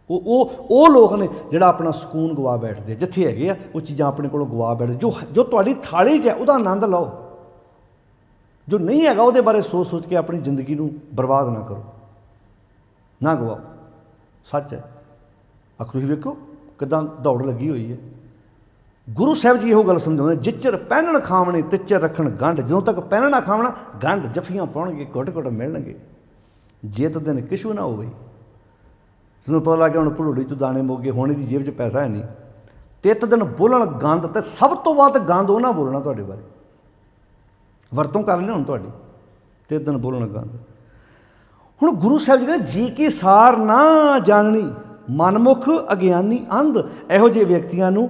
ਉਹ ਲੋਕ ਨੇ ਜਿਹੜਾ ਆਪਣਾ ਸਕੂਨ ਗਵਾ ਬੈਠਦੇ ਆ, ਜਿੱਥੇ ਹੈਗੇ ਆ ਉਹ ਚੀਜ਼ਾਂ ਆਪਣੇ ਕੋਲੋਂ ਗਵਾ ਬੈਠਦੇ। ਜੋ ਤੁਹਾਡੀ ਥਾਲੀ 'ਚ ਹੈ ਉਹਦਾ ਆਨੰਦ ਲਓ, ਜੋ ਨਹੀਂ ਹੈਗਾ ਉਹਦੇ ਬਾਰੇ ਸੋਚ ਕੇ ਆਪਣੀ ਜ਼ਿੰਦਗੀ ਨੂੰ ਬਰਬਾਦ ਨਾ ਕਰੋ, ਨਾ ਗਵਾਓ। ਸੱਚ ਹੈ। ਤੁਸੀਂ ਵੇਖੋ ਕਿੱਦਾਂ ਦੌੜ ਲੱਗੀ ਹੋਈ ਹੈ। ਗੁਰੂ ਸਾਹਿਬ ਜੀ ਇਹੋ ਗੱਲ ਸਮਝਾਉਂਦੇ, ਜਿੱਚਰ ਪਹਿਨਣ ਖਾਵਣੇ ਤਿੱਚਰ ਰੱਖਣ ਗੰਢ। ਜਦੋਂ ਤੱਕ ਪਹਿਨਣਾ ਖਾਵਣਾ, ਗੰਢ ਜੱਫੀਆਂ ਪਾਉਣਗੇ, ਘੁੱਟ ਘੁੱਟ ਮਿਲਣਗੇ, ਜਿੱਤ ਦਿਨ ਕਿਛੂ ਨਾ ਹੋਵੇ। ਜਦੋਂ ਪਤਾ ਲੱਗ ਗਿਆ ਹੁਣ ਭੜੋਲੀ 'ਚ ਦਾਣੇ ਮੁੱਕ ਗਏ, ਹੁਣ ਇਹਦੀ ਜੇਬ 'ਚ ਪੈਸਾ ਹੈ ਨਹੀਂ, ਤਿੱਤ ਦਿਨ ਬੋਲਣ ਗੰਦ। ਅਤੇ ਸਭ ਤੋਂ ਵੱਧ ਗੰਦ ਉਹਨਾਂ ਬੋਲਣਾ ਤੁਹਾਡੇ ਬਾਰੇ, ਵਰਤੋਂ ਕਰ ਲੈਣੀ ਹੁਣ ਤੁਹਾਡੀ, ਤਿੱਤ ਦਿਨ ਬੋਲਣ ਗੰਦ। ਹੁਣ ਗੁਰੂ ਸਾਹਿਬ ਜੀ ਕਹਿੰਦੇ, ਜੀ ਕੀ ਸਾਰ ਨਾ ਜਾਣਨੀ, ਮਨਮੁਖ ਅਗਿਆਨੀ ਅੰਧ। ਇਹੋ ਜਿਹੇ ਵਿਅਕਤੀਆਂ ਨੂੰ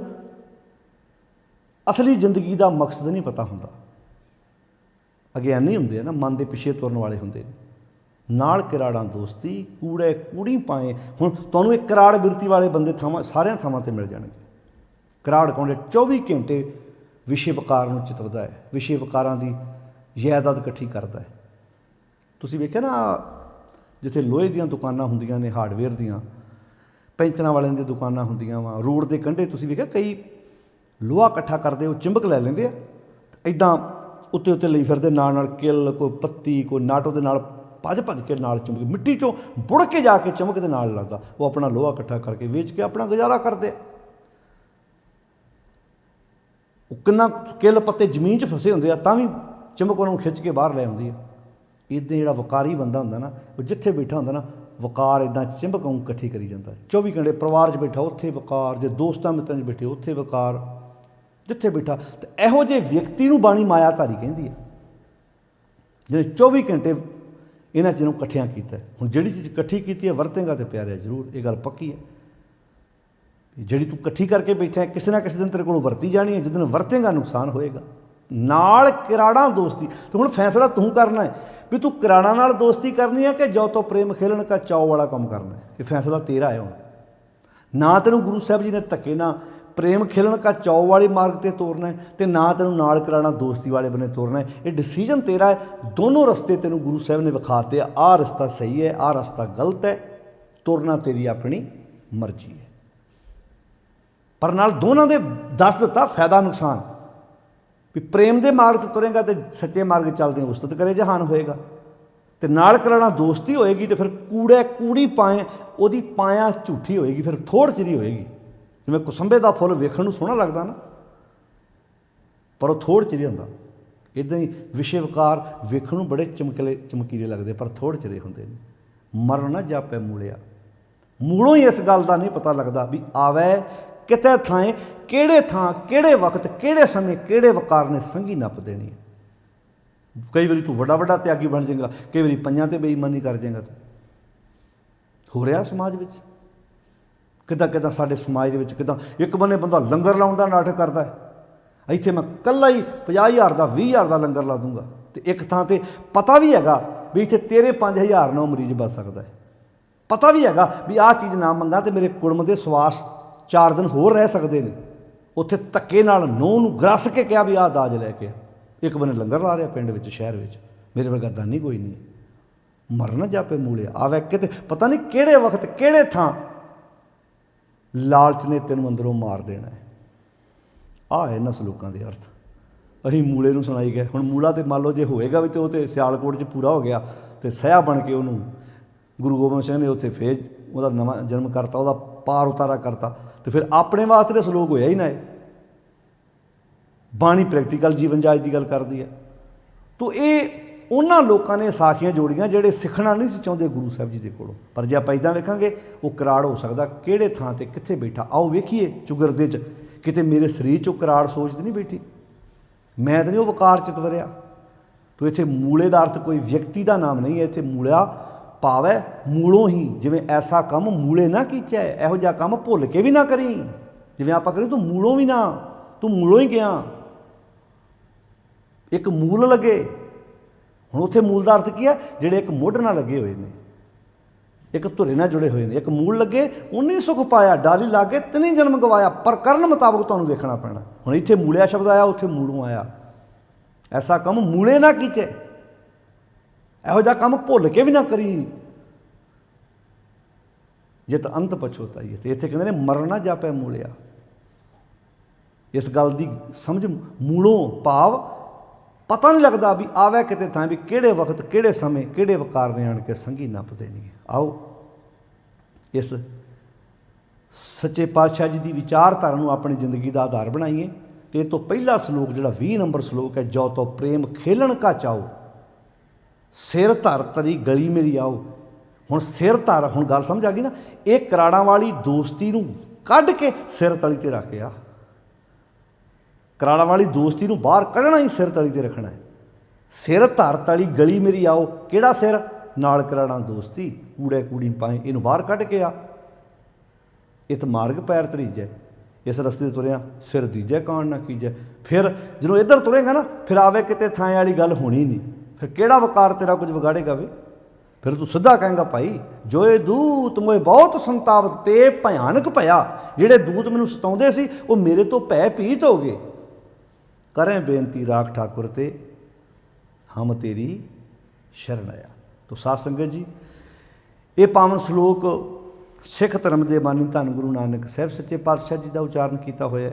ਅਸਲੀ ਜ਼ਿੰਦਗੀ ਦਾ ਮਕਸਦ ਨਹੀਂ ਪਤਾ ਹੁੰਦਾ। ਅਗਿਆਨੀ ਹੁੰਦੇ ਆ ਨਾ, ਮਨ ਦੇ ਪਿੱਛੇ ਤੁਰਨ ਵਾਲੇ ਹੁੰਦੇ ਨੇ। ਨਾਲ ਕਿਰਾੜਾਂ ਦੋਸਤੀ, ਕੂੜੇ ਕੂੜੀ ਪਾਏ। ਹੁਣ ਤੁਹਾਨੂੰ ਇੱਕ ਕਰਾੜ ਬਿਰਤੀ ਵਾਲੇ ਬੰਦੇ ਸਾਰਿਆਂ ਥਾਵਾਂ 'ਤੇ ਮਿਲ ਜਾਣਗੇ। ਕਰਾੜ ਕੌਣ? 24 ਘੰਟੇ ਵਿਸ਼ੇ ਵਕਾਰ ਨੂੰ ਚਿਤਵਦਾ ਹੈ, ਵਿਸ਼ੇ ਵਕਾਰਾਂ ਦੀ ਜਾਇਦਾਦ ਇਕੱਠੀ ਕਰਦਾ ਹੈ। ਤੁਸੀਂ ਵੇਖਿਆ ਨਾ, ਜਿੱਥੇ ਲੋਹੇ ਦੀਆਂ ਦੁਕਾਨਾਂ ਹੁੰਦੀਆਂ ਨੇ, ਹਾਰਡਵੇਅਰ ਦੀਆਂ, ਪੈਂਚਰਾਂ ਵਾਲਿਆਂ ਦੀਆਂ ਦੁਕਾਨਾਂ ਹੁੰਦੀਆਂ ਵਾ, ਰੋਡ ਦੇ ਕੰਢੇ ਤੁਸੀਂ ਵੇਖਿਆ ਕਈ ਲੋਹਾ ਇਕੱਠਾ ਕਰਦੇ, ਉਹ ਚਿੰਬਕ ਲੈ ਲੈਂਦੇ ਆ, ਇੱਦਾਂ ਉੱਤੇ ਉੱਤੇ ਲਈ ਫਿਰਦੇ, ਨਾਲ ਕਿੱਲ, ਕੋਈ ਪੱਤੀ, ਕੋਈ ਨਾਟੋ ਦੇ ਨਾਲ ਭੱਜ ਕੇ ਨਾਲ ਚਿੰਬਕ, ਮਿੱਟੀ 'ਚੋਂ ਬੁੜ ਕੇ ਜਾ ਕੇ ਚਮਕ ਦੇ ਨਾਲ ਲੱਗਦਾ। ਉਹ ਆਪਣਾ ਲੋਹਾ ਇਕੱਠਾ ਕਰਕੇ ਵੇਚ ਕੇ ਆਪਣਾ ਗੁਜ਼ਾਰਾ ਕਰਦੇ। ਉਹ ਕਿੰਨਾ ਕਿੱਲ ਪੱਤੇ ਜ਼ਮੀਨ 'ਚ ਫਸੇ ਹੁੰਦੇ ਆ, ਤਾਂ ਵੀ ਚਿੰਬਕ ਉਹਨਾਂ ਨੂੰ ਖਿੱਚ ਕੇ ਬਾਹਰ ਲੈ ਆਉਂਦੀ ਆ। ਇੱਦਾਂ ਜਿਹੜਾ ਵਕਾਰੀ ਬੰਦਾ ਹੁੰਦਾ ਨਾ, ਉਹ ਜਿੱਥੇ ਬੈਠਾ ਹੁੰਦਾ ਨਾ, ਵਕਾਰ ਇੱਦਾਂ ਚਿੰਬਕ ਨੂੰ ਇਕੱਠੀ ਕਰੀ ਜਾਂਦਾ। 24 ਘੰਟੇ ਪਰਿਵਾਰ 'ਚ ਬੈਠਾ ਉੱਥੇ ਵਕਾਰ, ਜੇ ਦੋਸਤਾਂ ਮਿੱਤਰਾਂ 'ਚ ਬੈਠੇ ਉੱਥੇ ਵਕਾਰ, ਜਿੱਥੇ ਬੈਠਾ। ਅਤੇ ਇਹੋ ਜਿਹੇ ਵਿਅਕਤੀ ਨੂੰ ਬਾਣੀ ਮਾਇਆ ਧਾਰੀ ਕਹਿੰਦੀ ਹੈ, ਜਿਹੜੇ 24 ਘੰਟੇ इन्हां चीज़ों इकट्ठियां कीता। हुण जिहड़ी चीज़ इकट्ठी कीती है वरतेंगा तो प्यारे जरूर, ये गल पक्की है। जिहड़ी तू इकट्ठी करके बैठा है किसी ना किसी दिन तेरे को वरती जानी है, जिस दिन वरतेंगा नुकसान होएगा। नाल किराड़ा दोस्ती, तो हुण फैसला तू करना है भी तू किराड़ा नाल दोस्ती करनी है कि जो तो प्रेम खेलन का चाव वाला काम करना है। ये फैसला तेरा है। हुण ना तेनों गुरु साहब जी ने धक्के ना प्रेम खेलन का चाव वाले मार्ग ते तोरना है, तो ना तेनों नाल किराड़ा दोस्ती वाले बने तोरना है। ये डिसीजन तेरा है। दोनों रस्ते तेनों गुरु साहब ने विखाते, आ रस्ता सही है, आ रस्ता गलत है, तुरना तेरी अपनी मर्जी है। पर नाल दोनों दे दस दिता फायदा नुकसान भी प्रेम के मार्ग ते तुरेगा तो सच्चे मार्ग चलते उस्तत करे जहान होएगा, तो नाल कराना दोस्ती होएगी तो फिर कूड़े कूड़ी पाए ओदी पाया झूठी होएगी, फिर थोड़ चिरी होएगी। जिवें कुसंबे का फुल वेखण नूं सोहना लगदा ना, पर वो थोड़ चिरे हुंदा। इदां ही विषय विकार वेखण नूं बड़े चमकीले लगदे, पर थोड़ चिरे हुंदे ने। मर ना जापै मूलिया, मूलों ही इस गल का नहीं पता लगता भी आवे किते थाएं किहड़े थां किहड़े वक्त किहड़े समय किहड़े वकार ने संगी नप देनी है। कई बारी तू वड्डा वड्डा त्यागी बन जाएगा, कई बारी पंजां ते बेईमानी कर जाएगा। तू हो रहा समाज में किदां किदां साडे समाज दे विच किदां एक बने बंदा लंगर लाउण दा नाटक करदा है, इत्थे मैं कल्ला ही 50,000 का 20,000 का लंगर ला दूंगा, तो एक थां ते पता भी हैगा भी इत्थे तेरे 5,000 नाल मरीज बच सकदा है। पता भी हैगा भी आह चीज़ ना मंगा तो मेरे कुड़म के सवास 4 दिन होर रह सकते हैं। उत्थे धक्के नाल नूंह नूं ग्रस के कहा भी आह दाज लैके आ, एक बने लंगर ला रहा पिंड विच शहर विच, मेरे वर्गा दानी कोई नहीं। मर ना जापे मूलिया, आवे किते पता नहीं किहड़े वक्त किहड़े थां लालच ने तेनों अंदरों मार देना है। आ है इन्हां सलूकां दे अर्थ। असीं मूले नूं सुणाई गए। हुण मूला तो मान लो जे होएगा भी तो वो तो सियालकोट च पूरा हो गया, तो सया बन के उन्होंने गुरु गोबिंद सिंह ने उत्थे फेर उहदा नवां जन्म करता, उहदा पार उतारा करता, तो फिर अपने वास्ते तो सलोक होया ही ना है। बाणी प्रैक्टिकल जीवन जाच की गल करती है। तो ये उन्हां लोगों ने साखियां जोड़ियां जिहड़े सिखना नहीं सी चाहुंदे गुरु साहब जी के कोलों, पर जे आपां इदां वेखांगे वो कराड़ हो सकदा किहड़े थां ते कित्थे बैठा। आओ वेखीए चुगरदे च किते मेरे शरीर चों कराड़ सोच तो नहीं बैठी, मैं तो नहीं वो वकार चित वरिया। तो इत्थे मूले का अर्थ कोई व्यक्ति का नाम नहीं है, इत्थे मूला भाव है मूलों ही। जिवें ऐसा काम मूले ना कीचै, इहो जिहा काम भुल के भी ना करी। जिवें आपां करी तू मूलों भी ना, तू मूलों ही गया। एक मूल लगे, हुण उत्थे मूल का अर्थ की है जिहड़े एक मुढ़ नाल लगे हुए हैं, एक धुरे नाल जुड़े हुए हैं। एक मूल लगे उन्नी सुख पाया, डाली लागे तिनी जन्म गवाया, पर करन मुताबक तुहानूं वेखना पैना। हुण इत्थे मूलिया शब्द आया, उत्थे मूलों आया। ऐसा काम मूले ना कीचे, इहो जिहा काम भुल के भी ना करी, जे तो अंत पछोताई है। तो इत्थे कहंदे ने मरना जापै मूलिया। इस गल की समझ मूलों भाव पता नहीं लगता भी आवे किते थां भी किहड़े वक्त किहड़े समय किहड़े वकार ने आण के संगी नप देनी है। आओ इस सच्चे पातशाह जी की विचारधारा नूं अपनी जिंदगी का आधार बनाइए। तो इस तो पहला सलोक जिहड़ा 20 नंबर सलोक है, जो तो प्रेम खेलन का चाओ सिर धर तरी गली मेरी आओ। हुण सिर धर, हुण गल समझ आ गई ना, एक कराड़ा वाली दोस्ती नूं कढ के सिर तली ते रख आ। कराड़ा वाली दोस्ती नूं बाहर कढ़ना ही सिर तली ते रखना है। सिर धर तली गली मेरी आओ, किहड़ा सिर? नाल कराड़ा दोस्ती, कूड़े कूड़ी पाए, इनू बाहर कढ़ के आ। इत मार्ग पैर तरीजै, इस रस्ते तुरिया सिर दीजै कान ना कीजै। फिर जो इधर तुरेगा ना, फिर आवे किते थां वाली गल होनी नहीं। फिर किहड़ा वकार तेरा कुछ विगाड़ेगा वे? फिर तू सीधा कहेंगा भाई जोए दूत मोए बहुत संतावत ते भयानक भया, जिहड़े दूत मैनूं सताउंदे सी वो मेरे तो भय भीत हो गए। करें बेनती राख ठाकुर ते हम तेरी शरण आया। तो साध संगत जी, ये पावन श्लोक सिख धर्म के बानी धन गुरु नानक साहब सच्चे पातशाह जी का उच्चारण किया होया।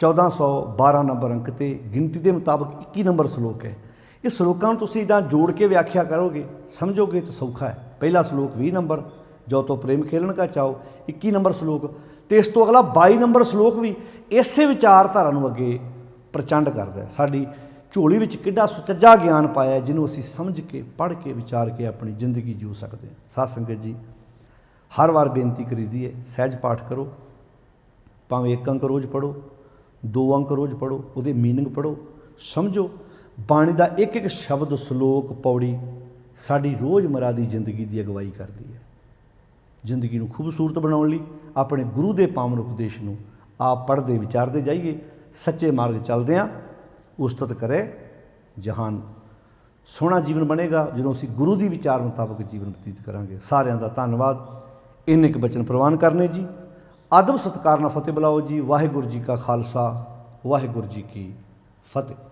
1412 नंबर अंक ते गिनती के मुताबिक 21 नंबर श्लोक है। इस श्लोकों तुम इदा जोड़ के व्याख्या करोगे, समझोगे तो सौखा है। पहला श्लोक 20 नंबर, जो तो प्रेम खेलन का चाओ, 21 नंबर श्लोक। तो इस तो अगला 22 नंबर श्लोक भी इसे विचारधारा अगे प्रचंड करता है। साड़ी झोली विच किड्डा सुचज्जा ज्ञान पाया, जिन्होंने असीं समझ के पढ़ के विचार के अपनी जिंदगी जी सकते हैं। साध संगत जी, हर बार बेनती करीदी है, सहज पाठ करो, भावें 1 अंक रोज़ पढ़ो, 2 अंक रोज़ पढ़ो, वो मीनिंग पढ़ो, समझो। बाणी का एक एक शब्द, श्लोक, पौड़ी ਸਾਡੀ ਰੋਜ਼ਮਰਾ ਦੀ ਜ਼ਿੰਦਗੀ ਦੀ ਅਗਵਾਈ ਕਰਦੀ ਹੈ। ਜ਼ਿੰਦਗੀ ਨੂੰ ਖੂਬਸੂਰਤ ਬਣਾਉਣ ਲਈ ਆਪਣੇ ਗੁਰੂ ਦੇ ਪਾਵਨ ਉਪਦੇਸ਼ ਨੂੰ ਆਪ ਪੜ੍ਹਦੇ ਵਿਚਾਰਦੇ ਜਾਈਏ, ਸੱਚੇ ਮਾਰਗ ਚੱਲਦਿਆਂ ਉਸਤਤ ਕਰੇ ਜਹਾਨ। ਸੋਹਣਾ ਜੀਵਨ ਬਣੇਗਾ ਜਦੋਂ ਅਸੀਂ ਗੁਰੂ ਦੀ ਵਿਚਾਰ ਮੁਤਾਬਕ ਜੀਵਨ ਬਤੀਤ ਕਰਾਂਗੇ। ਸਾਰਿਆਂ ਦਾ ਧੰਨਵਾਦ। ਇੰਨੇ ਕੁ ਬਚਨ ਪ੍ਰਵਾਨ ਕਰਨੇ ਜੀ। ਅਦਬ ਸਤਿਕਾਰ ਨਾਲ ਫਤਿਹ ਬੁਲਾਓ ਜੀ। ਵਾਹਿਗੁਰੂ ਜੀ ਕਾ ਖਾਲਸਾ, ਵਾਹਿਗੁਰੂ ਜੀ ਕੀ ਫਤਿਹ।